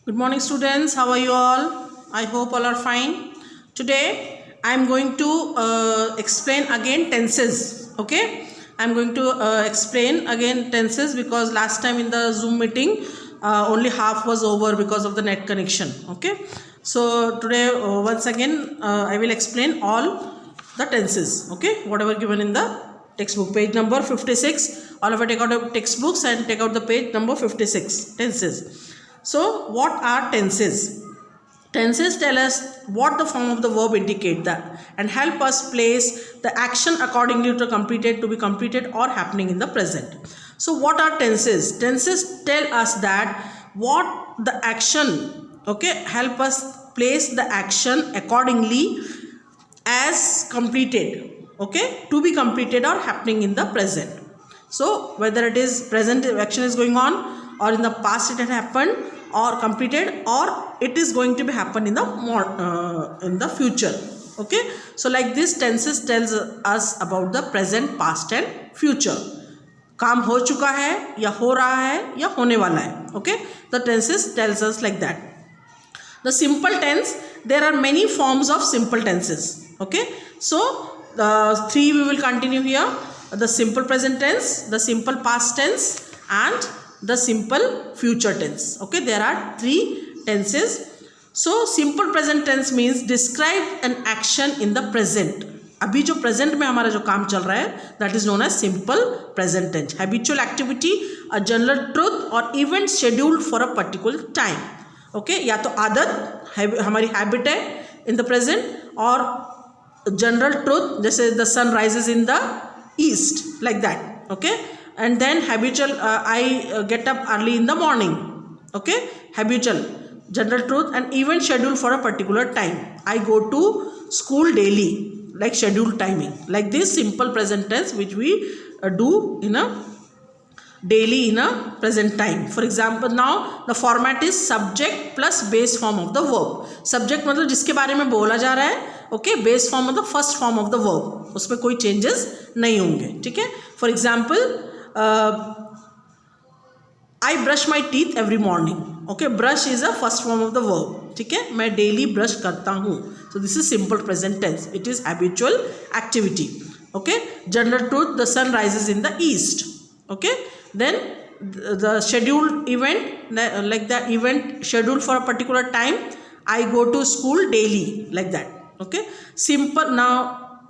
Good morning, students. How are you all? I hope all are fine. Today, I am going to explain again tenses. Okay, I am going to explain again tenses because last time in the Zoom meeting, only half was over because of the net connection. Okay, so today once again I will explain all the tenses. Okay, whatever given in the textbook, page number 56. All of you take out the textbooks and take out the page number 56. Tenses. So, what are tenses? Tenses tell us what the form of the verb indicate that and help us place the action accordingly to be completed or happening in the present. So, what are tenses? Tenses tell us that what the action, okay, help us place the action accordingly as completed, okay, to be completed or happening in the present. So, whether it is present action is going on or in the past it had happened or completed or it is going to be happen in the future. Okay, so like this tenses tells us about the present, past and future. काम हो चुका है या हो रहा है या होने वाला है. Okay, the tenses tells us like that. The simple tense, there are many forms of simple tenses. Okay, so the three we will continue here: the simple present tense, the simple past tense and the simple future tense. Okay, there are three tenses. So simple present tense means describe an action in the present. अभी जो present में हमारा जो काम चल रहा है that is known as simple present tense. Habitual activity, a general truth और event scheduled for a particular time. Okay, या तो आदत हमारी हैबिट है इन द प्रेजेंट और जनरल ट्रुथ जैसे the sun rises in the east like that. Okay, and then habitual, I get up early in the morning. Okay, habitual, general truth and event schedule for a particular time. I go to school daily, like scheduled timing. Like this simple present tense which we do in a daily in a present time. For example, now the format is subject plus base form of the verb. Subject मतलब जिसके बारे में बोला जा रहा है. Okay, base form मतलब first form of the verb, उसमें कोई चेंजेस नहीं होंगे. ठीक है, for example I brush my teeth every morning. Okay, brush is a first form of the verb. ठीक है, मैं डेली ब्रश करता हूँ. So this is simple present tense. It is habitual activity. Okay, general truth, the sun rises in the east. Okay, then the scheduled event, like the event scheduled for a particular time. I go to school daily, like that. Okay, simple. Now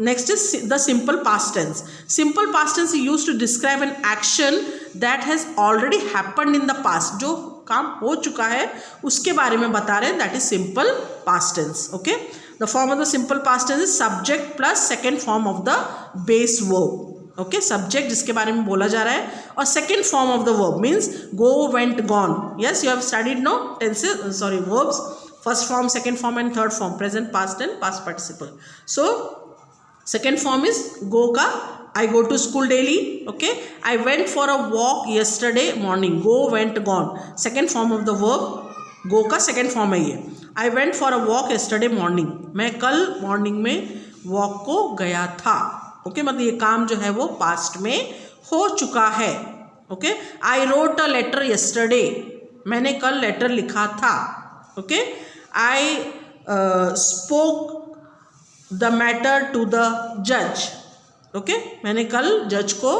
next is the simple past tense. Simple past tense is used to describe an action that has already happened in the past. जो काम हो चुका है उसके बारे में बता रहे हैं, that is simple past tense. Okay, the form of the simple past tense is subject plus second form of the base verb. Okay, subject जिसके बारे में बोला जा रहा है और second form of the verb means go, went, gone. Yes, you have studied no tenses, sorry verbs, first form, second form and third form, present, past and past participle. So second form is go का I go to school daily. Okay, I went for a walk yesterday morning. Go, went, gone, second form of the verb. गो का second form है ये. आई went for a walk yesterday morning. मैं कल morning में walk को गया था. Okay, मतलब ये काम जो है वो पास्ट में हो चुका है. Okay, I wrote a letter yesterday. मैंने कल लेटर लिखा था. Okay, I spoke the matter to the जज. ओके, मैंने कल जज को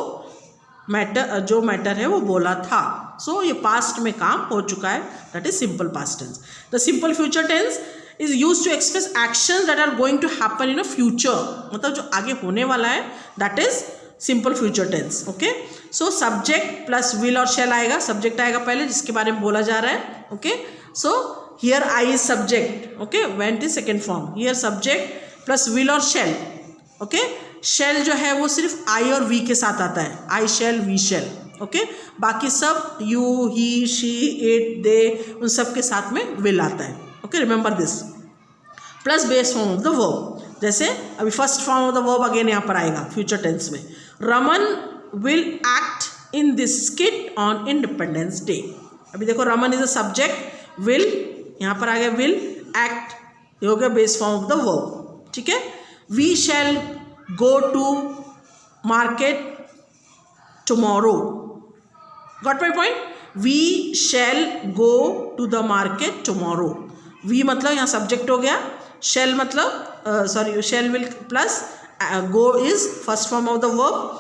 जो मैटर है वो बोला था. सो ये पास्ट में काम हो चुका है, that is simple past tense. The simple future tense is used to express actions that are going to happen in a future. मतलब जो आगे होने वाला है that is simple future tense. Okay, so subject plus will और shall आएगा. subject आएगा पहले जिसके बारे में बोला जा रहा है. Okay, so here I is subject. Okay, went is second form. Here subject plus will और shall. Okay, shall जो है वो सिर्फ I और we के साथ आता है. I shall, we shall. Okay, बाकी सब you, he, she, it, they उन सब के साथ में will आता है. Okay, remember this. Plus base form of the verb. जैसे अभी first form of the verb again यहाँ पर आएगा फ्यूचर टेंस में. Raman will act in this skit on independence day. अभी देखो, Raman is a subject, will यहाँ पर आ गया, विल, एक्ट ये हो गया base form of the verb. ठीक है, we shall go to market tomorrow. Got my point? We shall go to the market tomorrow. We मतलब यहाँ सब्जेक्ट हो गया, शेल मतलब sorry shall will plus go is first form of the verb,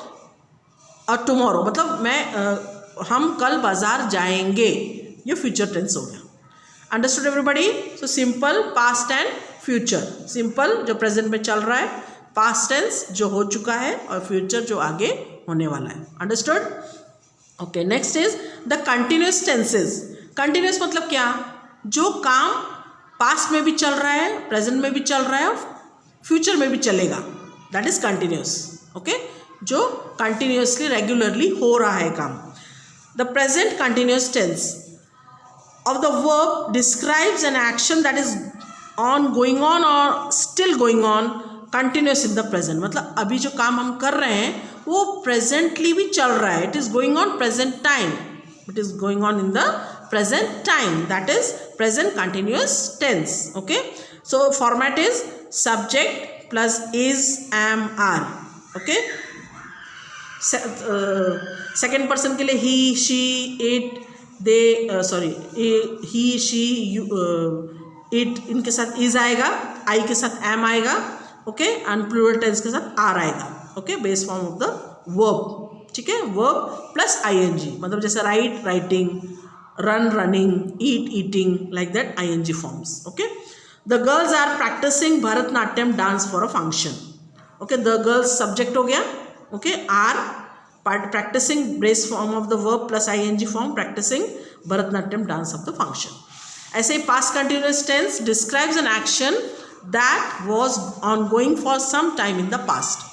और tomorrow मतलब हम कल बाजार जाएंगे, ये फ्यूचर टेंस हो गया। Understood everybody? So simple past and future. Simple जो प्रेजेंट में चल रहा है, पास्ट टेंस जो हो चुका है, और फ्यूचर जो आगे होने वाला है। Understood? Okay, next is the continuous tenses. Continuous मतलब क्या? जो काम पास्ट में भी चल रहा है, प्रेजेंट में भी चल रहा है और फ्यूचर में भी चलेगा, दैट इज कंटिन्यूस। ओके, जो कंटिन्यूसली रेगुलरली हो रहा है काम। The present continuous tense of the verb describes an action that is going on or still going on continuous in the present। मतलब अभी जो काम हम कर रहे हैं वो प्रेजेंटली भी चल रहा है, it is going on present time, it is going on in the present time, that is present continuous tense. Okay, so format is subject plus is am are. Okay, second person के लिए he she it they he she you it, इनके साथ is आएगा, आई के साथ M आएगा, okay, and plural tense के साथ आर आएगा। Okay, base form of the verb. ठीक है, वर्ब प्लस आईएनजी, मतलब जैसे write writing, run running, eat eating, like that ING forms. Okay, the girls are practicing Bharatanatyam dance for a function. Okay, the girls subject हो गया, okay, are practicing base form of the verb plus ing form, practicing Bharatnatyam dance of the function। ऐसे past continuous tense describes an action that was ongoing for some time in the past।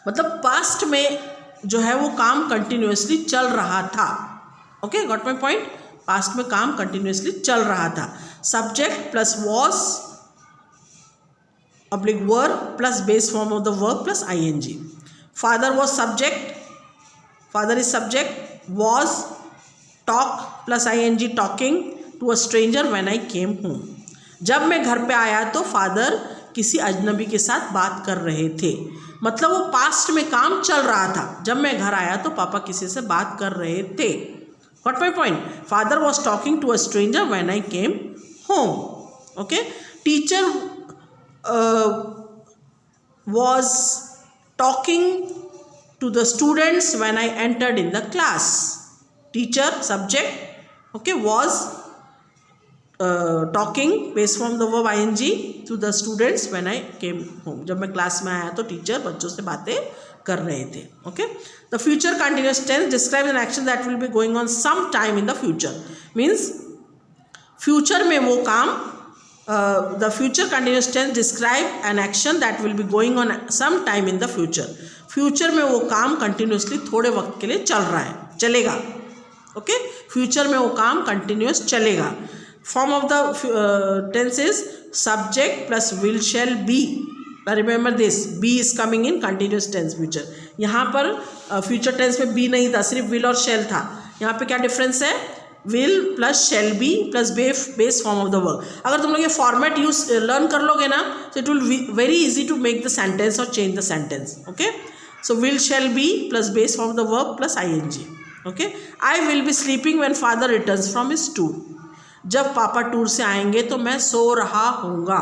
मतलब past में जो है वो काम continuously चल रहा था। Okay, got my point? past में काम continuously चल रहा था। subject plus was oblique verb plus base form of the verb plus ing। father was subject, father is subject, was talk plus ing talking to a stranger when I came home। जब मैं घर पे आया तो father किसी अजनबी के साथ बात कर रहे थे, मतलब वो पास्ट में काम चल रहा था। जब मैं घर आया तो पापा किसी से बात कर रहे थे। Got my point? Father was talking to a stranger when I came home। Okay, teacher was talking to the students when I entered in the class। teacher subject, okay, was talking base form the verb ing to the students when I came home। जब मैं class में आया तो teacher बच्चों से बातें कर रहे थे। Okay, the future continuous tense describes an action that will be going on some time in the future. Means future में वो काम, the future continuous tense describe an action that will be going on some time in the future। Future में वो काम continuously थोड़े वक्त के लिए चल रहा है, चलेगा। ओके, फ्यूचर में वो काम कंटिन्यूस चलेगा। Form of the tense is subject plus will shall be. Remember this, be is coming in continuous tense future. यहाँ पर फ्यूचर टेंस में बी नहीं था, सिर्फ विल और शेल था। यहाँ पे क्या डिफरेंस है? Will plus shell be plus base form of the verb. अगर तुम लोग ये फॉर्मेट यूज लर्न कर लोगे ना, तो it will very easy to make the sentence और change the sentence. Okay, so will shall be plus base form of the verb plus ing। Okay, I will be sleeping when father returns from his tour. जब पापा tour से आएंगे तो मैं सो रहा हूँगा।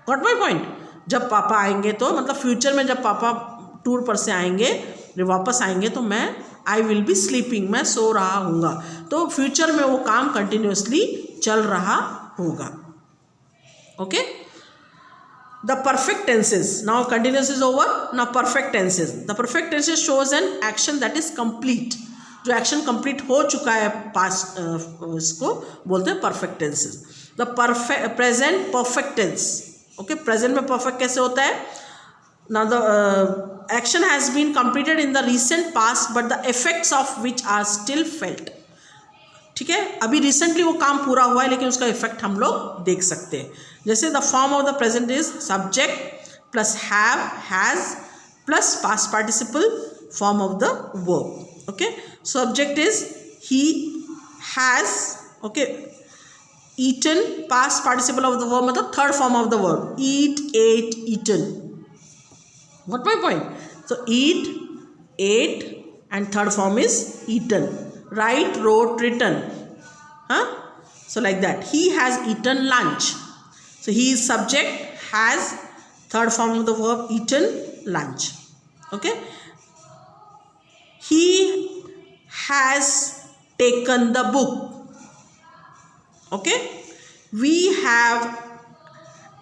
Got my point? जब पापा आएंगे तो मतलब फ्यूचर में जब पापा टूर पर से आएंगे, वापस आएंगे, तो मैं आई विल बी स्लीपिंग, मैं सो रहा हूँगा। तो फ्यूचर में वो काम कंटिन्यूसली चल रहा होगा। Okay, the perfect tenses, now continuous is over, now perfect tenses. The perfect tenses shows an action that is complete. जो एक्शन कंप्लीट हो चुका है पास्ट, इसको बोलते हैं perfect tenses. The present perfect tense. Okay, present में perfect कैसे होता है? Now the action has been completed in the recent past but the effects of which are still felt। ठीक है, अभी रिसेंटली वो काम पूरा हुआ है लेकिन उसका इफेक्ट हम लोग देख सकते हैं। जैसे the form of the present is subject plus have has plus past participle form of the verb. Okay, subject is he has, okay, eaten, past participle of the verb मतलब third form of the verb, eat, ate, eaten. Got my point? So eat, ate, and third form is eaten। Write, wrote, written। हाँ, So like that, he has eaten lunch. So he is subject, has, third form of the verb eaten, lunch. Okay. He has taken the book. Okay. We have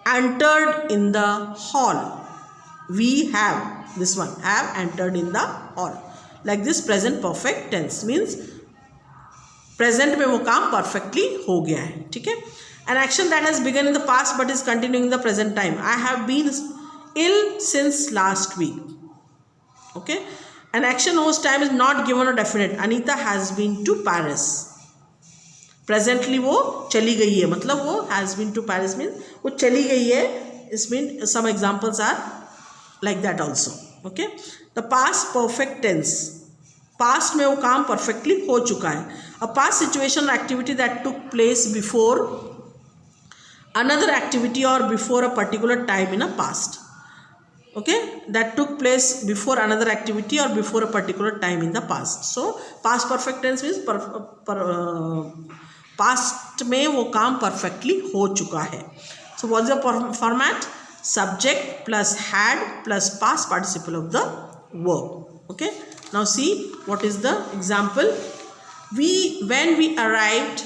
entered in the hall. We have, this one, have entered in the hall. Like this, present perfect tense means present में वो काम perfectly हो गया है. ठीक है. An action that has begun in the past but is continuing in the present time. I have been ill since last week. Okay. An action whose time is not given or definite. Anita has been to Paris. Presently वो चली गई है, मतलब वो has been to Paris means वो चली गई है. It means some examples are like that also. Okay. The past perfect tense. Past में वो काम perfectly हो चुका है. A past situation or activity that took place before another activity or before a particular time in a past. Okay, that took place before another activity or before a particular time in the past. So past perfect tense means past में वो काम perfectly हो चुका है. So what's the format? Subject plus had plus past participle of the verb. Okay. Now see what is the example. When we arrived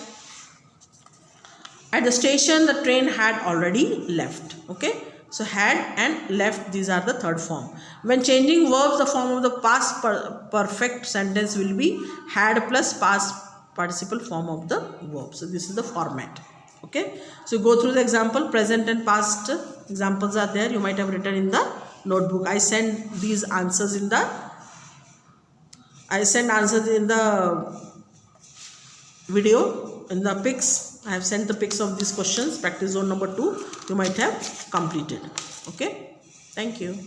at the station, the train had already left. Okay. So had and left, these are the third form. When changing verbs, the form of the past perfect sentence will be had plus past participle form of the verb. So this is the format. Okay. So go through the example. Present and past examples are there. You might have written in the notebook. I send these answers in the video, in the pics. I have sent the pics of these questions. Practice zone number 2. You might have completed. Okay. Thank you.